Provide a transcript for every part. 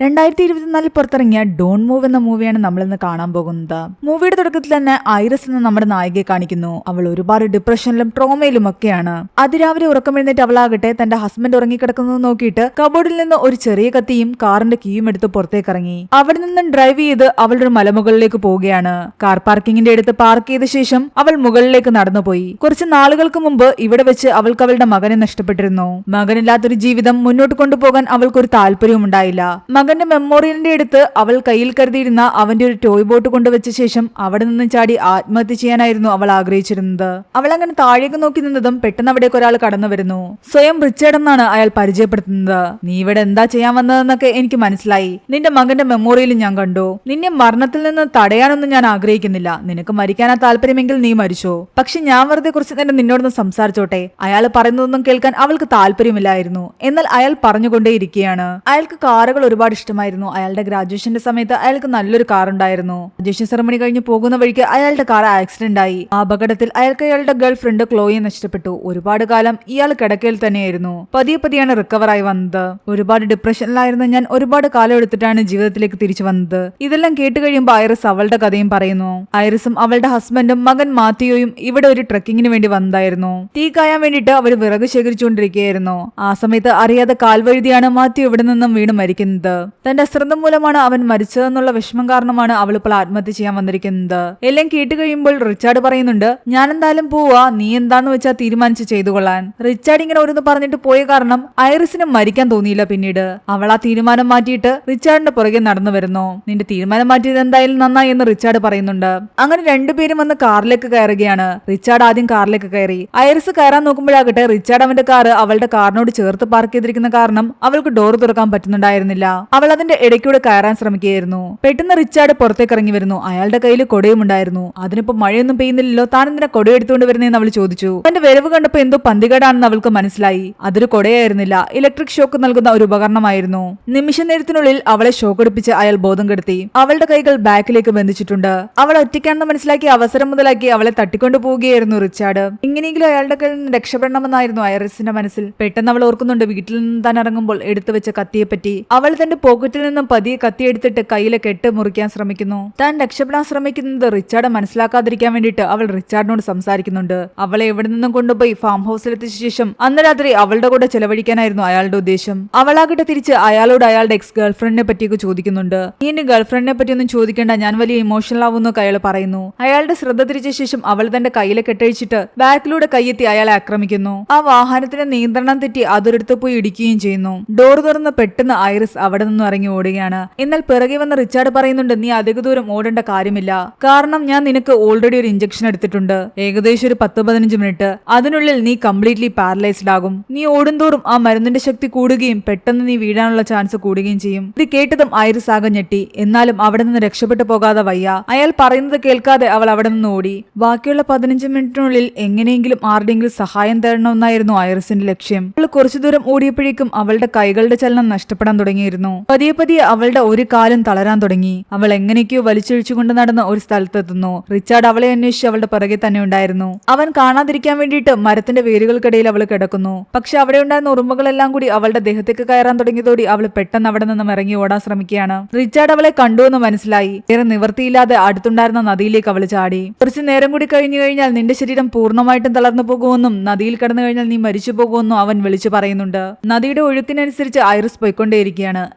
2024 പുറത്തിറങ്ങിയ Don move എന്ന മൂവിയാണ് നമ്മൾ ഇന്ന് കാണാൻ പോകുന്നത്. മൂവിയുടെ തുടക്കത്തിൽ തന്നെ ഐറിസ് എന്ന നമ്മുടെ നായികയെ കാണിക്കുന്നു. അവൾ ഒരുപാട് ഡിപ്രഷനിലും ട്രോമയിലും ഒക്കെയാണ്. അതിരാവിലെ ഉറക്കമെഴുന്നേറ്റ് അവളാകട്ടെ തന്റെ ഹസ്ബൻഡ് ഉറങ്ങിക്കിടക്കുന്നത് നോക്കിയിട്ട് കബോർഡിൽ നിന്ന് ഒരു ചെറിയ കത്തിയും കാറിന്റെ കീയും എടുത്ത് പുറത്തേക്ക് ഇറങ്ങി. അവിടെ നിന്നും ഡ്രൈവ് ചെയ്ത് അവളുടെ ഒരു മലമുകളിലേക്ക് പോവുകയാണ്. കാർ പാർക്കിങ്ങിന്റെ അടുത്ത് പാർക്ക് ചെയ്ത ശേഷം അവൾ മുകളിലേക്ക് നടന്നുപോയി. കുറച്ച് നാളുകൾക്ക് മുമ്പ് ഇവിടെ വെച്ച് അവൾക്ക് അവളുടെ മകനെ നഷ്ടപ്പെട്ടിരുന്നു. മകനില്ലാത്തൊരു ജീവിതം മുന്നോട്ട് കൊണ്ടുപോകാൻ അവൾക്കൊരു താല്പര്യവും ഉണ്ടായില്ല. മകന്റെ മെമ്മോറിയലിന്റെ അടുത്ത് അവൾ കയ്യിൽ കരുതിയിരുന്ന അവന്റെ ഒരു ടോയ് ബോട്ട് കൊണ്ടുവച്ച ശേഷം അവിടെ നിന്ന് ചാടി ആത്മഹത്യ ചെയ്യാനായിരുന്നു അവൾ ആഗ്രഹിച്ചിരുന്നത്. അവൾ അങ്ങനെ താഴേക്ക് നോക്കി നിന്നതും പെട്ടെന്ന് അവിടേക്ക് ഒരാൾ കടന്നു വരുന്നു. സ്വയം റിച്ചാർഡ് എന്നാണ് അയാൾ പരിചയപ്പെടുത്തുന്നത്. നീ ഇവിടെ എന്താ ചെയ്യാൻ വന്നതെന്നൊക്കെ എനിക്ക് മനസ്സിലായി. നിന്റെ മകന്റെ മെമ്മോറിയലും ഞാൻ കണ്ടു. നിന്നെ മരണത്തിൽ നിന്ന് തടയാനൊന്നും ഞാൻ ആഗ്രഹിക്കുന്നില്ല. നിനക്ക് മരിക്കാനാ താല്പര്യമെങ്കിൽ നീ മരിച്ചോ. പക്ഷെ ഞാൻ വെറുതെ കുറച്ച് നേരം നിന്നോടൊന്ന് സംസാരിച്ചോട്ടെ. അയാൾ പറയുന്നതൊന്നും കേൾക്കാൻ അവൾക്ക് താല്പര്യമില്ലായിരുന്നു. എന്നാൽ അയാൾ പറഞ്ഞുകൊണ്ടേയിരിക്കുകയാണ്. അയാൾക്ക് കാറുകൾ ഒരുപാട് ഇഷ്ടമായിരുന്നു. അയാളുടെ ഗ്രാജുവേഷന്റെ സമയത്ത് അയാൾക്ക് നല്ലൊരു കാർ ഉണ്ടായിരുന്നു. ഗ്രാജുവേഷൻ സെറമണി കഴിഞ്ഞ് പോകുന്ന വഴിക്ക് അയാളുടെ കാർ ആക്സിഡന്റ് ആയി. ആ അപകടത്തിൽ അയാൾക്ക് അയാളുടെ ഗേൾ ഫ്രണ്ട് ക്ലോയെ നഷ്ടപ്പെട്ടു. ഒരുപാട് കാലം ഇയാൾ കിടക്കയിൽ തന്നെയായിരുന്നു. പതിയെ പതിയാണ് റിക്കവർ ആയി വന്നത്. ഒരുപാട് ഡിപ്രഷനിലായിരുന്ന ഞാൻ ഒരുപാട് കാലം എടുത്തിട്ടാണ് ജീവിതത്തിലേക്ക് തിരിച്ചു വന്നത്. ഇതെല്ലാം കേട്ട് കഴിയുമ്പോൾ ഐറിസ് അവളുടെ കഥയും പറയുന്നു. ഐറിസും അവളുടെ ഹസ്ബൻഡും മകൻ മാത്യുവും ഇവിടെ ഒരു ട്രക്കിങ്ങിന് വേണ്ടി വന്നതായിരുന്നു. തീ കായാൻ വേണ്ടിയിട്ട് അവർ വിറക് ശേഖരിച്ചുകൊണ്ടിരിക്കുകയായിരുന്നു. ആ സമയത്ത് അറിയാതെ കാൽവഴുതിയാണ് മാത്യു ഇവിടെ നിന്നും വീണ് മരിക്കുന്നത്. തന്റെ അശ്രദ്ധ മൂലമാണ് അവൻ മരിച്ചതെന്നുള്ള വിഷമം കാരണമാണ് അവൾ ഇപ്പോൾ ആത്മഹത്യ ചെയ്യാൻ വന്നിരിക്കുന്നത്. എല്ലാം കേട്ട് കഴിയുമ്പോൾ റിച്ചാർഡ് പറയുന്നുണ്ട്, ഞാൻ എന്തായാലും പോവാ, നീ എന്താന്ന് വെച്ചാൽ തീരുമാനിച്ച് ചെയ്തു കൊള്ളാൻ. റിച്ചാർഡ് ഇങ്ങനെ ഓരോന്ന് പറഞ്ഞിട്ട് പോയ കാരണം ഐറിസിന് മരിക്കാൻ തോന്നിയില്ല. പിന്നീട് അവൾ ആ തീരുമാനം മാറ്റിയിട്ട് റിച്ചാർഡിന്റെ പുറകെ നടന്നു വരുന്നു. നിന്റെ തീരുമാനം മാറ്റിയത് എന്തായാലും നന്നായി എന്ന് റിച്ചാർഡ് പറയുന്നുണ്ട്. അങ്ങനെ രണ്ടുപേരും വന്ന് കാറിലേക്ക് കയറുകയാണ്. റിച്ചാർഡ് ആദ്യം കാറിലേക്ക് കയറി. ഐറിസ് കയറാൻ നോക്കുമ്പോഴാകട്ടെ റിച്ചാർഡ് അവന്റെ കാർ അവളുടെ കാറിനോട് ചേർത്ത് പാർക്ക് ചെയ്തിരിക്കുന്ന കാരണം അവൾക്ക് ഡോർ തുറക്കാൻ പറ്റുന്നുണ്ടായിരുന്നില്ല. അവൾ അതിന്റെ ഇടയ്ക്കൂടെ കയറാൻ ശ്രമിക്കുകയായിരുന്നു. പെട്ടെന്ന് റിച്ചാർഡ് പുറത്തേക്ക് ഇറങ്ങി വരുന്നു. അയാളുടെ കയ്യിൽ കൊടയും ഉണ്ടായിരുന്നു. അതിനിപ്പോ മഴയൊന്നും പെയ്യുന്നില്ലല്ലോ, താൻ എന്തിനാ കൊട എടുത്തുകൊണ്ട് വരുന്നതെന്ന് അവൾ ചോദിച്ചു. അവന്റെ വരവ് കണ്ടപ്പോ എന്തോ പന്തികേടാണെന്ന് അവൾക്ക് മനസ്സിലായി. അതൊരു കൊടയായിരുന്നില്ല, ഇലക്ട്രിക് ഷോക്ക് നൽകുന്ന ഒരു ഉപകരണമായിരുന്നു. നിമിഷ നേരത്തിനുള്ളിൽ അവളെ ഷോക്ക് എടുപ്പിച്ച് അയാൾ ബോധം കെടുത്തി. അവളുടെ കൈകൾ ബാക്കിലേക്ക് ബന്ധിച്ചിട്ടുണ്ട്. അവൾ ഒറ്റയ്ക്കാണെന്ന് മനസ്സിലാക്കി അവസരം മുതലാക്കി അവളെ തട്ടിക്കൊണ്ടു പോവുകയായിരുന്നു റിച്ചാർഡ്. ഇങ്ങനെയെങ്കിലും അയാളുടെ കയ്യിൽ നിന്ന് രക്ഷപ്പെടണമെന്നായിരുന്നു ഐറിസിന്റെ മനസ്സിൽ. പെട്ടെന്ന് അവൾ ഓർക്കുന്നുണ്ട് വീട്ടിൽ നിന്ന് താൻ ഇറങ്ങുമ്പോൾ എടുത്തു വെച്ച കത്തിയെപ്പറ്റി. അവൾ തന്റെ പോക്കറ്റിൽ നിന്നും പതിയെ കത്തിയെടുത്തിട്ട് കയ്യിലെ കെട്ട് മുറിക്കാൻ ശ്രമിക്കുന്നു. താൻ രക്ഷപ്പെടാൻ ശ്രമിക്കുന്നത് റിച്ചാർഡ് മനസ്സിലാക്കാതിരിക്കാൻ വേണ്ടിയിട്ട് അവൾ റിച്ചാർഡിനോട് സംസാരിക്കുന്നുണ്ട്. അവളെ എവിടെ നിന്നും കൊണ്ടുപോയി ഫാം ഹൗസിലെത്തിച്ച ശേഷം അന്ന് രാത്രി അവളുടെ കൂടെ ചെലവഴിക്കാനായിരുന്നു അയാളുടെ ഉദ്ദേശം. അവളാകട്ടെ തിരിച്ച് അയാളോട് അയാളുടെ എക്സ് ഗേൾഫ്രണ്ടിനെ പറ്റിയൊക്കെ ചോദിക്കുന്നുണ്ട്. നീ എന്റെ ഗേൾഫ്രണ്ടിനെ പറ്റിയൊന്നും ചോദിക്കേണ്ട, ഞാൻ വലിയ ഇമോഷണൽ ആവുന്നൊക്കെ അയാൾ പറയുന്നു. അയാളുടെ ശ്രദ്ധ തിരിച്ച ശേഷം അവൾ തന്റെ കയ്യിലെ കെട്ടഴിച്ചിട്ട് ബാക്കിലൂടെ കയ്യെത്തി അയാളെ ആക്രമിക്കുന്നു. ആ വാഹനത്തിന്റെ നിയന്ത്രണം തെറ്റി അതൊരിടത്ത് പോയി ഇടിക്കുകയും ചെയ്യുന്നു. ഡോർ തുറന്ന് പെട്ടെന്ന് ഐറിസ് അവിടെ നിന്നും ഇറങ്ങി ഓടുകയാണ്. എന്നാൽ പിറകെ വന്ന റിച്ചാർഡ് പറയുന്നുണ്ട്, നീ അധിക ദൂരം ഓടേണ്ട കാര്യമില്ല, കാരണം ഞാൻ നിനക്ക് ഓൾറെഡി ഒരു ഇഞ്ചക്ഷൻ എടുത്തിട്ടുണ്ട്. ഏകദേശം ഒരു 10-15 മിനിറ്റ്, അതിനുള്ളിൽ നീ കംപ്ലീറ്റ്ലി പാരലൈസ്ഡ് ആകും. നീ ഓടുന്തോറും ആ മരുന്നിന്റെ ശക്തി കൂടുകയും പെട്ടെന്ന് നീ വീഴാനുള്ള ചാൻസ് കൂടുകയും ചെയ്യും. ഇത് കേട്ടതും ഐറിസ് ആകെ ഞെട്ടി. എന്നാലും അവിടെ നിന്ന് രക്ഷപ്പെട്ടു പോകാതെ വയ്യ. അയാൾ പറയുന്നത് കേൾക്കാതെ അവൾ അവിടെ നിന്ന് ഓടി. ബാക്കിയുള്ള 15 മിനിറ്റിനുള്ളിൽ എങ്ങനെയെങ്കിലും ആരുടെയെങ്കിലും സഹായം തേടണമെന്നായിരുന്നു ഐറിസിന്റെ ലക്ഷ്യം. അവൾ കുറച്ചു ദൂരം ഓടിയപ്പോഴേക്കും അവളുടെ കൈകളുടെ ചലനം നഷ്ടപ്പെടാൻ തുടങ്ങിയിരുന്നു. പതിയെ പതിയെ അവളുടെ ഒരു കാലും തളരാൻ തുടങ്ങി. അവൾ എങ്ങനെയൊക്കെയോ വലിച്ചൊഴിച്ചുകൊണ്ട് നടന്ന ഒരു സ്ഥലത്തെത്തുന്നു. റിച്ചാർഡ് അവളെ അന്വേഷിച്ച് അവളുടെ പുറകെ തന്നെ ഉണ്ടായിരുന്നു. അവൻ കാണാതിരിക്കാൻ വേണ്ടിയിട്ട് മരത്തിന്റെ വേരുകൾക്കിടയിൽ അവൾ കിടക്കുന്നു. പക്ഷെ അവിടെ ഉണ്ടായിരുന്ന ഉറുമ്പുകളെല്ലാം കൂടി അവളുടെ ദേഹത്തേക്ക് കയറാൻ തുടങ്ങിയതോടെ അവൾ പെട്ടെന്ന് അവിടെ നിന്നും ഇറങ്ങി ഓടാൻ ശ്രമിക്കുകയാണ്. റിച്ചാർഡ് അവളെ കണ്ടുവെന്ന് മനസ്സിലായി. വേറെ നിവർത്തിയില്ലാതെ അടുത്തുണ്ടായിരുന്ന നദിയിലേക്ക് അവൾ ചാടി. കുറച്ചു നേരം കൂടി കഴിഞ്ഞു കഴിഞ്ഞാൽ നിന്റെ ശരീരം പൂർണ്ണമായിട്ടും തളർന്നു പോകുമെന്നും നദിയിൽ കടന്നു കഴിഞ്ഞാൽ നീ മരിച്ചു പോകുമെന്നും അവൻ വിളിച്ചു പറയുന്നുണ്ട്. നദിയുടെ ഒഴുക്കിനനുസരിച്ച് ഐറിസ് പോയിക്കൊണ്ടേയിരിക്കുകയാണ്.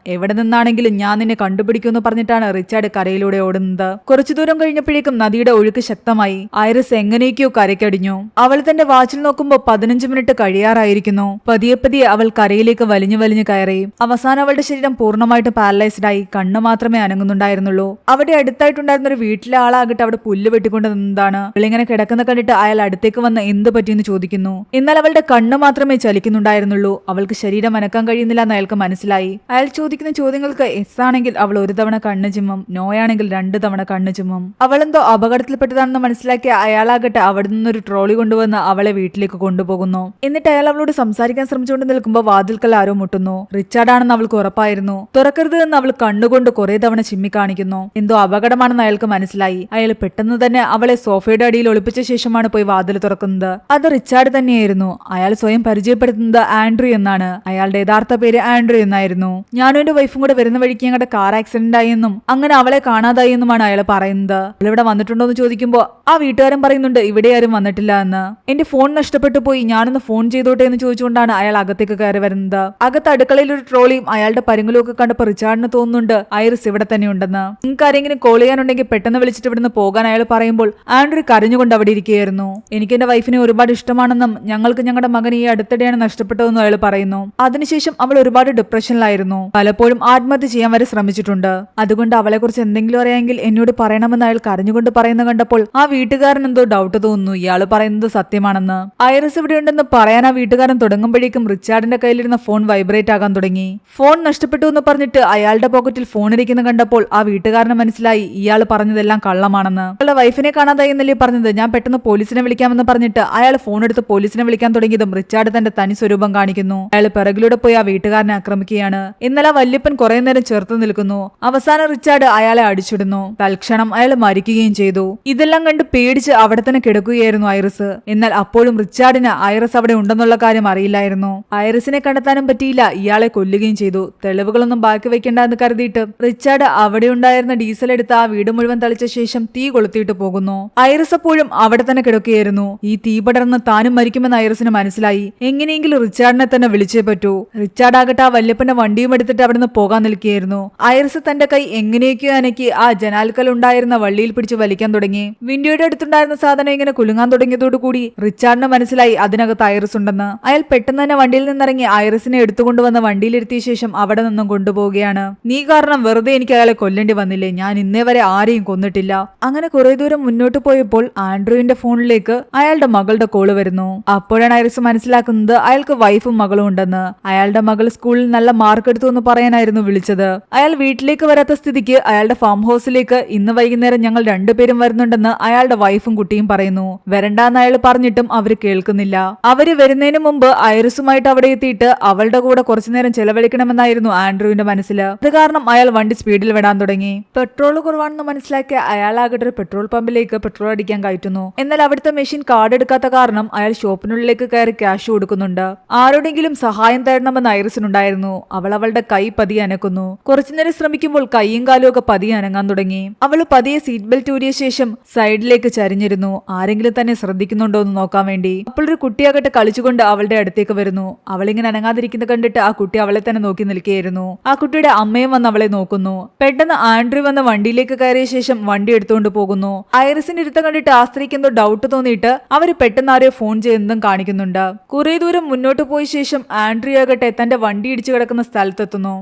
എവിടെ നിന്നാണെങ്കിലും ഞാൻ നിന്നെ കണ്ടുപിടിക്കുമെന്ന് പറഞ്ഞിട്ടാണ് റിച്ചാർഡ് കരയിലൂടെ ഓടുന്നത്. കുറച്ചു ദൂരം കഴിഞ്ഞപ്പോഴേക്കും നദിയുടെ ഒഴുക്ക് ശക്തമായി. ഐറിസ് എങ്ങനെയൊക്കെയോ കരയ്ക്കടിഞ്ഞു. അവൾ തന്റെ വാച്ചിൽ നോക്കുമ്പോൾ 15 മിനിറ്റ് കഴിയാറായിരിക്കുന്നു. പതിയെ പതിയെ അവൾ കരയിലേക്ക് വലിഞ്ഞു വലിഞ്ഞു കയറി. അവസാനം അവളുടെ ശരീരം പൂർണ്ണമായിട്ട് പാരലൈസ്ഡ് ആയി. കണ്ണ് മാത്രമേ അനങ്ങുന്നുണ്ടായിരുന്നുള്ളൂ. അവിടെ അടുത്തായിട്ടുണ്ടായിരുന്ന ഒരു വീട്ടിലെ ആളാകട്ടെ അവിടെ പുല്ല് വെട്ടിക്കൊണ്ട് നിന്നതാണ്. അവളിങ്ങനെ കിടക്കുന്ന കണ്ടിട്ട് അയാൾ അടുത്തേക്ക് വന്ന് എന്ത് പറ്റിയെന്ന് ചോദിക്കുന്നു. എന്നാൽ അവളുടെ കണ്ണ് മാത്രമേ ചലിക്കുന്നുണ്ടായിരുന്നുള്ളൂ. അവൾക്ക് ശരീരം അനക്കാൻ കഴിയുന്നില്ല എന്ന് അയാൾക്ക് മനസ്സിലായി. അയാൾ ചോദിക്കുന്ന ചോദ്യങ്ങൾക്ക് എസ് ആണെങ്കിൽ അവൾ ഒരു തവണ കണ്ണ് ചിമ്മും, നോ ആണെങ്കിൽ 2 തവണ കണ്ണ് ചിമ്മും. അവളെന്തോ അപകടത്തിൽപ്പെട്ടതാണെന്ന് മനസ്സിലാക്കിയ അയാളാകട്ടെ അവിടെ നിന്നൊരു ട്രോളി കൊണ്ടുവന്ന് അവളെ വീട്ടിലേക്ക് കൊണ്ടുപോകുന്നു. എന്നിട്ട് അയാൾ അവളോട് സംസാരിക്കാൻ ശ്രമിച്ചുകൊണ്ട് നിൽക്കുമ്പോൾ വാതിൽക്കൽ ആരോ മുട്ടുന്നു. റിച്ചാർഡ് ആണെന്ന് അവൾക്ക് ഉറപ്പായിരുന്നു. തുറക്കരുത് എന്ന് അവൾ കണ്ണുകൊണ്ട് കുറെ തവണ ചിമ്മി കാണിക്കുന്നു. എന്തോ അപകടമാണെന്ന് അയാൾക്ക് മനസ്സിലായി. അയാൾ പെട്ടെന്ന് തന്നെ അവളെ സോഫയുടെ അടിയിൽ ഒളിപ്പിച്ച ശേഷമാണ് പോയി വാതിൽ തുറക്കുന്നത്. അത് റിച്ചാർഡ് തന്നെയായിരുന്നു. അയാൾ സ്വയം പരിചയപ്പെടുത്തുന്നത് ആൻഡ്രൂ എന്നാണ്. അയാളുടെ യഥാർത്ഥ പേര് ആൻഡ്രൂ എന്നായിരുന്നു. ഞാനും ആൻഡ് വൈഫും കൂടെ വരുന്ന വഴിക്ക് ഞങ്ങളുടെ കാർ ആക്സിഡന്റ് ആയെന്നും അങ്ങനെ അവളെ കാണാതായി എന്നുമാണ് അയാൾ പറയുന്നത്. അവളിവിടെ വന്നിട്ടുണ്ടോ എന്ന് ചോദിക്കുമ്പോൾ ആ വീട്ടുകാരൻ പറയുന്നുണ്ട് ഇവിടെ ആരും വന്നിട്ടില്ല എന്ന്. എന്റെ ഫോൺ നഷ്ടപ്പെട്ടു പോയി, ഞാനൊന്ന് ഫോൺ ചെയ്തോട്ടെ എന്ന് ചോദിച്ചുകൊണ്ടാണ് അയാൾ അകത്തേക്ക് കയറി വരുന്നത്. അകത്ത് അടുക്കളയിൽ ഒരു ട്രോളിയും അയാളുടെ പരുങ്ങലും ഒക്കെ കണ്ടപ്പോൾ റിച്ചാർഡിന് തോന്നുന്നുണ്ട് ഐറിസ് ഇവിടെ തന്നെ ഉണ്ടെന്ന്. നിങ്ങൾക്ക് ആരെങ്കിലും കോൾ ചെയ്യാനുണ്ടെങ്കിൽ പെട്ടെന്ന് വിളിച്ചിട്ട് ഇവിടുന്ന് പോകാൻ അയാൾ പറയുമ്പോൾ ആൻഡ്രൂ കരഞ്ഞുകൊണ്ട് അവിടെ ഇരിക്കുകയായിരുന്നു. എനിക്ക് എന്റെ വൈഫിനെ ഒരുപാട് ഇഷ്ടമാണെന്നും ഞങ്ങൾക്ക് ഞങ്ങളുടെ മകൻ ഈ അടുത്തിടെയാണ് നഷ്ടപ്പെട്ടതെന്നും അയാൾ പറയുന്നു. അതിനുശേഷം അവൾ ഒരുപാട് ഡിപ്രഷനിലായിരുന്നു, പലപ്പോഴും ആത്മഹത്യ ചെയ്യാൻ വരെ ശ്രമിച്ചിട്ടുണ്ട്. അതുകൊണ്ട് അവളെ കുറിച്ച് എന്തെങ്കിലും അറിയാമെങ്കിൽ എന്നോട് പറയണമെന്ന് അയാൾ കരഞ്ഞുകൊണ്ട് പറയുന്ന കണ്ടപ്പോൾ ആ വീട്ടുകാരൻ എന്തോ ഡൗട്ട് തോന്നുന്നു, ഇയാൾ പറയുന്നത് സത്യമാണെന്ന്. ഐറിസ് ഇവിടെ ഉണ്ടെന്ന് പറയാൻ ആ വീട്ടുകാരൻ തുടങ്ങുമ്പോഴേക്കും റിച്ചാർഡിന്റെ കയ്യിലിരുന്ന ഫോൺ വൈബ്രേറ്റ് ആകാൻ തുടങ്ങി. ഫോൺ നഷ്ടപ്പെട്ടു എന്ന് പറഞ്ഞിട്ട് അയാളുടെ പോക്കറ്റിൽ ഫോൺ ഇരിക്കുന്ന കണ്ടപ്പോൾ ആ വീട്ടുകാരന് മനസ്സിലായി ഇയാൾ പറഞ്ഞതെല്ലാം കള്ളമാണെന്ന്. അയാളുടെ വൈഫിനെ കാണാതായി എന്നല്ലേ പറഞ്ഞത്, ഞാൻ പെട്ടെന്ന് പോലീസിനെ വിളിക്കാമെന്ന് പറഞ്ഞിട്ട് അയാൾ ഫോൺ എടുത്ത് പോലീസിനെ വിളിക്കാൻ തുടങ്ങിയതും റിച്ചാർഡ് തന്റെ തനി സ്വരൂപം കാണിക്കുന്നു. അയാൾ പിറകിലൂടെ പോയി ആ വീട്ടുകാരനെ ആക്രമിക്കുകയാണ്. എന്നാൽ ആ വല്യപ്പൻ കുറെ നേരം ചേർത്ത് നിൽക്കുന്നു. അവസാനം റിച്ചാർഡ് അയാളെ അടിച്ചിടുന്നു. തൽക്ഷണം അയാൾ മരിക്കുകയും ചെയ്തു. ഇതെല്ലാം കണ്ട് പേടിച്ച് അവിടെ തന്നെ കിടക്കുകയായിരുന്നു ഐറിസ്. എന്നാൽ അപ്പോഴും റിച്ചാർഡിന് ഐറിസ് അവിടെ ഉണ്ടെന്നുള്ള കാര്യം അറിയില്ലായിരുന്നു. ഐറിസിനെ കണ്ടെത്താനും പറ്റിയില്ല, ഇയാളെ കൊല്ലുകയും ചെയ്തു. തെളിവുകളൊന്നും ബാക്കി വെക്കണ്ട എന്ന് കരുതിയിട്ട് റിച്ചാർഡ് അവിടെ ഉണ്ടായിരുന്ന ഡീസൽ എടുത്ത് ആ വീട് മുഴുവൻ തളിച്ച ശേഷം തീ കൊളുത്തിയിട്ട് പോകുന്നു. ഐറിസ് അപ്പോഴും അവിടെ തന്നെ കിടക്കുകയായിരുന്നു. ഈ തീ പടർന്ന് താനും മരിക്കുമെന്ന് ഐറിസിന് മനസ്സിലായി. എങ്ങനെയെങ്കിലും റിച്ചാർഡിനെ തന്നെ വിളിച്ചേ പറ്റൂ. റിച്ചാർഡ് ആകട്ടെ ആ വല്യപ്പന്റെ വണ്ടിയും എടുത്തിട്ട് അവിടുന്ന് പോകാൻ നിൽക്കുകയായിരുന്നു. ഐറിസ് തന്റെ കൈ എങ്ങനെയൊക്കെയോ അനക്കി ആ ജനാൽക്കൽ ഉണ്ടായിരുന്ന വള്ളിയിൽ പിടിച്ച് വലിക്കാൻ തുടങ്ങി. വിൻഡോയുടെ അടുത്തുണ്ടായിരുന്ന സാധനം ഇങ്ങനെ കുലുങ്ങാൻ തുടങ്ങിയതോടുകൂടി റിച്ചാർഡിന് മനസ്സിലായി അതിനകത്ത് ഐറിസ് ഉണ്ടെന്ന്. അയാൾ പെട്ടെന്ന് തന്നെ വണ്ടിയിൽ നിന്നിറങ്ങി ഐറിസിനെ എടുത്തുകൊണ്ടുവന്ന് വണ്ടിയിലിരുത്തിയ ശേഷം അവിടെ നിന്നും കൊണ്ടുപോവുകയാണ്. നീ കാരണം വെറുതെ എനിക്ക് അയാളെ കൊല്ലേണ്ടി വന്നില്ലേ, ഞാൻ ഇന്നേ വരെ ആരെയും കൊന്നിട്ടില്ല. അങ്ങനെ കുറെ ദൂരം മുന്നോട്ട് പോയപ്പോൾ ആൻഡ്രൂവിന്റെ ഫോണിലേക്ക് അയാളുടെ മകളുടെ കോള് വരുന്നു. അപ്പോഴാണ് ഐറിസ് മനസ്സിലാക്കുന്നത് അയാൾക്ക് വൈഫും മകളും ഉണ്ടെന്ന്. അയാളുടെ മകൾ സ്കൂളിൽ നല്ല മാർക്ക് എടുത്തു എന്ന് പറയാനായിരുന്നു വിളിച്ചത്. അയാൾ വീട്ടിലേക്ക് വരാത്ത സ്ഥിതിക്ക് അയാളുടെ ഫാം ഹൗസിലേക്ക് ഇന്ന് വൈകുന്നേരം ഞങ്ങൾ രണ്ടുപേരും വരുന്നുണ്ടെന്ന് അയാളുടെ വൈഫും കുട്ടിയും പറയുന്നു. വരണ്ടാന്ന് അയാൾ പറഞ്ഞിട്ടും അവര് കേൾക്കുന്നില്ല. അവര് വരുന്നതിന് മുമ്പ് ഐറിസുമായിട്ട് അവിടെ എത്തിയിട്ട് അവളുടെ കൂടെ കുറച്ചുനേരം ചെലവഴിക്കണമെന്നായിരുന്നു ആൻഡ്രൂവിന്റെ മനസ്സിൽ. അത് കാരണം അയാൾ വണ്ടി സ്പീഡിൽ വിടാൻ തുടങ്ങി. പെട്രോൾ കുറവാണെന്ന് മനസ്സിലാക്കിയ അയാളാകട്ടെ ഒരു പെട്രോൾ പമ്പിലേക്ക് പെട്രോൾ അടിക്കാൻ കയറ്റുന്നു. എന്നാൽ അവിടുത്തെ മെഷീൻ കാർഡ് എടുക്കാത്ത കാരണം അയാൾ ഷോപ്പിനുള്ളിലേക്ക് കയറി ക്യാഷ് കൊടുക്കുന്നുണ്ട്. ആരോടെങ്കിലും സഹായം തരണമെന്ന് ഐറിസിനുണ്ടായിരുന്നു. അവൾ അവളുടെ കൈ പതിയെ അനക്കുന്നു. കുറച്ചുനേരം ശ്രമിക്കുമ്പോൾ കൈയും കാലും ഒക്കെ പതിയെ അനങ്ങാൻ തുടങ്ങി. അവൾ പതിയെ സീറ്റ് ബെൽറ്റ് ഊരിയ ശേഷം സൈഡിലേക്ക് ചരിഞ്ഞിരുന്നു, ആരെങ്കിലും തന്നെ ശ്രദ്ധിക്കുന്നുണ്ടോ എന്ന് നോക്കാൻ വേണ്ടി. അപ്പോൾ ഒരു കുട്ടിയാകട്ടെ കളിച്ചുകൊണ്ട് അവളുടെ അടുത്തേക്ക് വരുന്നു. അവളിങ്ങനെ അനങ്ങാതിരിക്കുന്ന കണ്ടിട്ട് ആ കുട്ടി അവളെ തന്നെ നോക്കി നിൽക്കുകയായിരുന്നു. ആ കുട്ടിയുടെ അമ്മയും വന്ന് അവളെ നോക്കുന്നു. പെട്ടെന്ന് ആൻഡ്രൂ വന്ന് വണ്ടിയിലേക്ക് കയറിയ ശേഷം വണ്ടി എടുത്തുകൊണ്ട് പോകുന്നു. ഐറിസിന്റെ ഇരുത്തം കണ്ടിട്ട് ആ സ്ത്രീക്ക് എന്തോ ഡൗട്ട് തോന്നിയിട്ട് അവര് പെട്ടെന്ന് ആരെയോ ഫോൺ ചെയ്യുന്നതും കാണിക്കുന്നുണ്ട്. കുറെ ദൂരം മുന്നോട്ട് പോയ ശേഷം ആൻഡ്രൂ ആകട്ടെ തന്റെ വണ്ടി ഇടിച്ചു കിടക്കുന്ന സ്ഥലത്തെത്തുന്നു.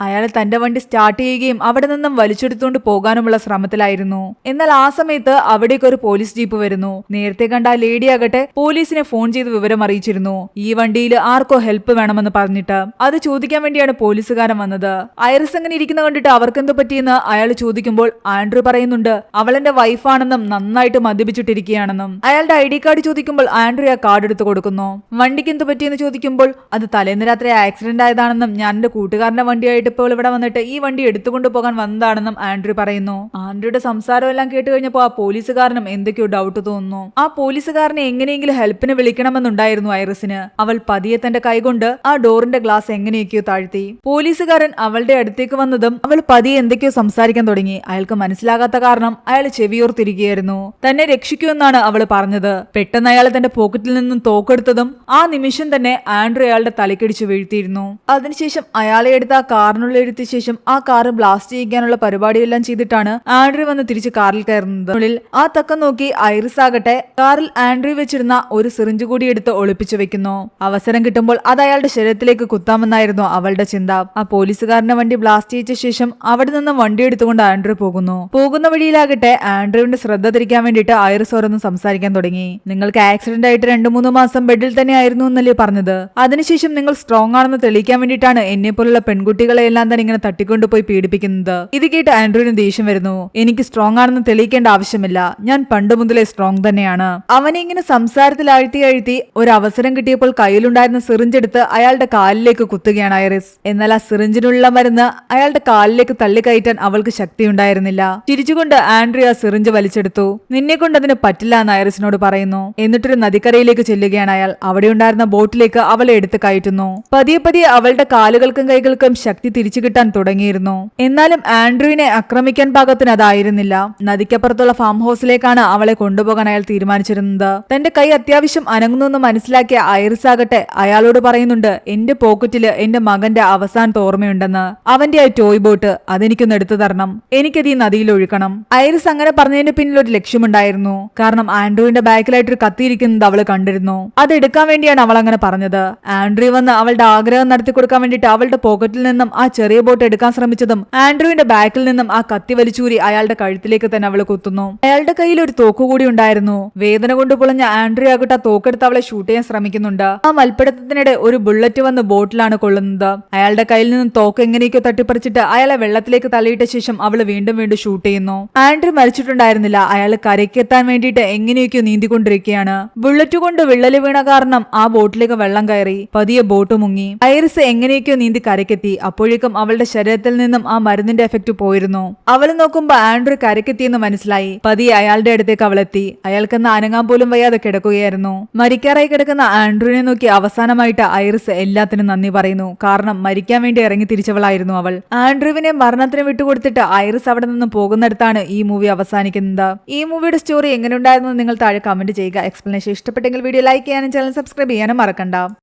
അയാൾ തന്റെ വണ്ടി സ്റ്റാർട്ട് ചെയ്യുകയും അവിടെ നിന്നും വലിച്ചെടുത്തുകൊണ്ട് പോകാനുമുള്ള ശ്രമത്തിലായിരുന്നു. എന്നാൽ ആ സമയത്ത് അവിടേക്ക് ഒരു പോലീസ് ജീപ്പ് വരുന്നു. നേരത്തെ കണ്ട ആ ലേഡി ആകട്ടെ പോലീസിനെ ഫോൺ ചെയ്ത് വിവരം അറിയിച്ചിരുന്നു. ഈ വണ്ടിയിൽ ആർക്കോ ഹെൽപ്പ് വേണമെന്ന് പറഞ്ഞിട്ട്. അത് ചോദിക്കാൻ വേണ്ടിയാണ് പോലീസുകാരൻ വന്നത്. ഐറിസ് അങ്ങനെ ഇരിക്കുന്ന കണ്ടിട്ട് അവർക്കെന്തോ പറ്റിയെന്ന് അയാൾ ചോദിക്കുമ്പോൾ ആൻഡ്രൂ പറയുന്നുണ്ട് അവളെന്റെ വൈഫാണെന്നും നന്നായിട്ട് മദ്യപിച്ചിട്ടിരിക്കുകയാണെന്നും. അയാളുടെ ID കാർഡ് ചോദിക്കുമ്പോൾ ആൻഡ്രൂ ആ കാർഡ് എടുത്ത് കൊടുക്കുന്നു. വണ്ടിക്ക് എന്ത് പറ്റിയെന്ന് ചോദിക്കുമ്പോൾ അത് തലേന്ന് രാത്രി ആക്സിഡന്റ് ആയതാണെന്നും ഞാൻ എന്റെ കൂട്ടുകാരന്റെ വണ്ടിയായിട്ട് ഇപ്പോൾ ഇവിടെ വന്നിട്ട് ഈ വണ്ടി എടുത്തുകൊണ്ട് പോകാൻ വന്നതാണെന്നും ആൻഡ്രൂ പറയുന്നു. ആൻഡ്രൂയുടെ സംസാരം എല്ലാം കേട്ട് കഴിഞ്ഞപ്പോൾ ആ പോലീസുകാരനും എന്തൊക്കെയോ ഡൗട്ട് തോന്നുന്നു. ആ പോലീസുകാരനെ എങ്ങനെയെങ്കിലും ഹെൽപ്പിന് വിളിക്കണമെന്നുണ്ടായിരുന്നു ഐറിസിന്. അവൾ പതിയെ തന്റെ കൈകൊണ്ട് ആ ഡോറിന്റെ ഗ്ലാസ് എങ്ങനെയൊക്കെയോ താഴ്ത്തി. പോലീസുകാരൻ അവളുടെ അടുത്തേക്ക് വന്നതും അവൾ പതിയെ എന്തൊക്കെയോ സംസാരിക്കാൻ തുടങ്ങി. അയാൾക്ക് മനസ്സിലാകാത്ത കാരണം അയാൾ ചെവിയോർത്തിരിക്കുകയായിരുന്നു. തന്നെ രക്ഷിക്കുമെന്നാണ് അവൾ പറഞ്ഞത്. പെട്ടെന്ന് അയാൾ തന്റെ പോക്കറ്റിൽ നിന്നും തോക്കെടുത്തതും ആ നിമിഷം തന്നെ ആൻഡ്രൂ അയാളുടെ തലക്കടിച്ച് വീഴ്ത്തിയിരുന്നു. അതിനുശേഷം അയാളെ എടുത്ത് ആ കാറിനുള്ളിൽ ഇരുത്തിയ ശേഷം ആ കാറ് ബ്ലാസ്റ്റ് ചെയ്യാനുള്ള പരിപാടിയെല്ലാം ചെയ്തിട്ടാണ് ആൻഡ്രൂ വന്ന് തിരിച്ച് കാറിൽ കയറുന്നത്. ഉള്ളിൽ ആ തക്കം നോക്കി ഐറിസ് ആകട്ടെ കാറിൽ ആൻഡ്രൂ വെച്ചിരുന്ന ഒരു സിറിഞ്ച് കൂടി എടുത്ത് ഒളിപ്പിച്ചു വെക്കുന്നു. അവസരം കിട്ടുമ്പോൾ അത് അയാളുടെ ശരീരത്തിലേക്ക് കുത്താമെന്നായിരുന്നു അവളുടെ ചിന്ത. ആ പോലീസുകാരന്റെ വണ്ടി ബ്ലാസ്റ്റ് ചെയ്യിച്ച ശേഷം അവിടെ നിന്ന് വണ്ടി എടുത്തുകൊണ്ട് ആൻഡ്രൂ പോകുന്ന വഴിയിലാകട്ടെ ആൻഡ്രൂവിന്റെ ശ്രദ്ധ തിരിക്കാൻ വേണ്ടിയിട്ട് ഐറിസ് ഓരോന്ന് സംസാരിക്കാൻ തുടങ്ങി. നിങ്ങൾക്ക് ആക്സിഡന്റ് ആയിട്ട് 2-3 മാസം ബെഡിൽ തന്നെ ആയിരുന്നു എന്നല്ലേ പറഞ്ഞത്. അതിനുശേഷം നിങ്ങൾ സ്ട്രോങ് ആണെന്ന് തെളിയിക്കാൻ വേണ്ടിയിട്ടാണ് എന്നെ പോലുള്ള പെൺകുട്ടികളെ എല്ലാം തന്നെ ഇങ്ങനെ തട്ടിക്കൊണ്ടുപോയി പീഡിപ്പിക്കുന്നത്. ഇത് കേട്ട് ആൻഡ്രൂവിന് ദേഷ്യം വരുന്നു. എനിക്ക് സ്ട്രോങ് ആണെന്ന് തെളിയിക്കേണ്ട ആവശ്യമില്ല, ഞാൻ പണ്ട് മുതലേ സ്ട്രോങ് തന്നെയാണ്. അവനെ ഇങ്ങനെ സംസാരത്തിൽ അഴുത്തി ഒരു അവസരം കിട്ടിയപ്പോൾ കയ്യിലുണ്ടായിരുന്ന സിറിഞ്ച് എടുത്ത് അയാളുടെ കാലിലേക്ക് കുത്തുകയാണ് ഐറിസ്. എന്നാൽ ആ സിറിഞ്ചിനുള്ള മരുന്ന് അയാളുടെ കാലിലേക്ക് തള്ളിക്കയറ്റാൻ അവൾക്ക് ശക്തി ഉണ്ടായിരുന്നില്ല. ചിരിച്ചുകൊണ്ട് ആൻഡ്രൂ ആ സിറിഞ്ച് വലിച്ചെടുത്തു. നിന്നെ കൊണ്ട് അതിന് പറ്റില്ല എന്ന് ഐറിസിനോട് പറയുന്നു. എന്നിട്ടൊരു നദിക്കരയിലേക്ക് ചെല്ലുകയാണ് അയാൾ. അവിടെ ഉണ്ടായിരുന്ന ബോട്ടിലേക്ക് അവളെ എടുത്ത് കയറ്റുന്നു. പതിയെ അവളുടെ കാലുകൾക്കും കൈകൾക്കും ശക്തി തിരിച്ചു കിട്ടാൻ തുടങ്ങിയിരുന്നു. എന്നാലും ആൻഡ്രൂവിനെ ആക്രമിക്കാൻ പാകത്തിന് അതായിരുന്നില്ല. നദിക്കപ്പുറത്തുള്ള ഫാം ഹൗസിലേക്കാണ് അവളെ കൊണ്ടുപോകാൻ അയാൾ തീരുമാനിച്ചിരുന്നത്. തന്റെ കൈ അത്യാവശ്യം അനങ്ങുന്നു മനസ്സിലാക്കിയ ഐറിസ് ആകട്ടെ അയാളോട് പറയുന്നുണ്ട്, എന്റെ പോക്കറ്റില് എന്റെ മകന്റെ അവസാനത്തെ ഓർമ്മയുണ്ടെന്ന്. അവന്റെ ആ ടോയ് ബോട്ട് അതെനിക്കൊന്ന് എടുത്തു തരണം, എനിക്കത് ഈ നദിയിൽ ഒഴുക്കണം. ഐറിസ് അങ്ങനെ പറഞ്ഞതിന്റെ പിന്നിൽ ഒരു ലക്ഷ്യമുണ്ടായിരുന്നു. കാരണം ആൻഡ്രൂവിന്റെ ബാക്കിലായിട്ടൊരു കത്തിയിരിക്കുന്നത് അവള് കണ്ടിരുന്നു. അത് എടുക്കാൻ വേണ്ടിയാണ് അവൾ അങ്ങനെ പറഞ്ഞത്. ആൻഡ്രൂ വന്ന് അവളുടെ ആഗ്രഹം നടത്തി കൊടുക്കാൻ വേണ്ടിട്ട് അവളുടെ പോക്കറ്റിൽ നിന്നും ആ ചെറിയ ബോട്ട് എടുക്കാൻ ശ്രമിച്ചതും ആൻഡ്രൂവിന്റെ ബാക്കിൽ നിന്നും ആ കത്തി വലിച്ചൂരി അയാളുടെ കഴുത്തിലേക്ക് തന്നെ അവള് കുത്തുന്നു. അയാളുടെ കയ്യിൽ ഒരു തോക്ക് കൂടി ഉണ്ടായിരുന്നു. വേദന കൊണ്ട് പൊളഞ്ഞ ആൻഡ്രൂ ആകട്ടെ ആ തോക്കെടുത്ത് അവളെ ഷൂട്ട് ചെയ്യാൻ ശ്രമിക്കുന്നുണ്ട്. ആ മൽപ്പിടുത്തത്തിനിടെ ഒരു ബുള്ളറ്റ് വന്ന് ബോട്ടിലാണ് കൊള്ളുന്നത്. അയാളുടെ കയ്യിൽ നിന്നും തോക്ക് എങ്ങനെയൊക്കെ തട്ടിപ്പറിച്ചിട്ട് അയാളെ വെള്ളത്തിലേക്ക് തള്ളിയിട്ട ശേഷം അവള് വീണ്ടും വീണ്ടും ഷൂട്ട് ചെയ്യുന്നു. ആൻഡ്രൂ മരിച്ചിട്ടുണ്ടായിരുന്നില്ല. അയാൾ കരയ്ക്കെത്താൻ വേണ്ടിയിട്ട് എങ്ങനെയൊക്കെയോ നീന്തിക്കൊണ്ടിരിക്കുകയാണ്. ബുള്ളറ്റ് കൊണ്ട് വിള്ളല് വീണ കാരണം ആ ബോട്ടിലേക്ക് വെള്ളം കയറി പതിയെ ബോട്ട് മുങ്ങി. ഐറിസ് എങ്ങനെയൊക്കെയോ നീന്തി കരയ്ക്കെത്തി. അപ്പോഴേക്കും അവളുടെ ശരീരത്തിൽ നിന്നും ആ മരുന്നിന്റെ എഫക്ട് പോയിരുന്നു. അവൾ നോക്കുമ്പോ ആൻഡ്രൂ കരയ്ക്കെത്തിയെന്ന് മനസ്സിലായി. പതിയെ അയാളുടെ അടുത്തേക്ക് അവളെത്തി. അയാൾക്കെന്ന് അനങ്ങാൻ പോലും വയ്യാതെ കിടക്കുകയായിരുന്നു. മരിക്കാറായി കിടക്കുന്ന ആൻഡ്രൂവിനെ നോക്കി അവസാനമായിട്ട് ഐറിസ് എല്ലാത്തിനും നന്ദി പറയുന്നു. കാരണം മരിക്കാൻ വേണ്ടി ഇറങ്ങി തിരിച്ചവളായിരുന്നു അവൾ. ആൻഡ്രൂവിനെ മരണത്തിന് വിട്ടുകൊടുത്തിട്ട് ഐറിസ് അവിടെ നിന്ന് പോകുന്നിടത്താണ് ഈ മൂവി അവസാനിക്കുന്നത്. ഈ മൂവിയുടെ സ്റ്റോറി എങ്ങനെയുണ്ടായിരുന്നു നിങ്ങൾ താഴെ കമന്റ് ചെയ്യുക. എക്സ്പ്ലനേഷൻ ഇഷ്ടപ്പെട്ടെങ്കിൽ വീഡിയോ ലൈക്ക് ചെയ്യാനും ചാനൽ സബ്സ്ക്രൈബ് ചെയ്യാനും മറക്കണ്ട.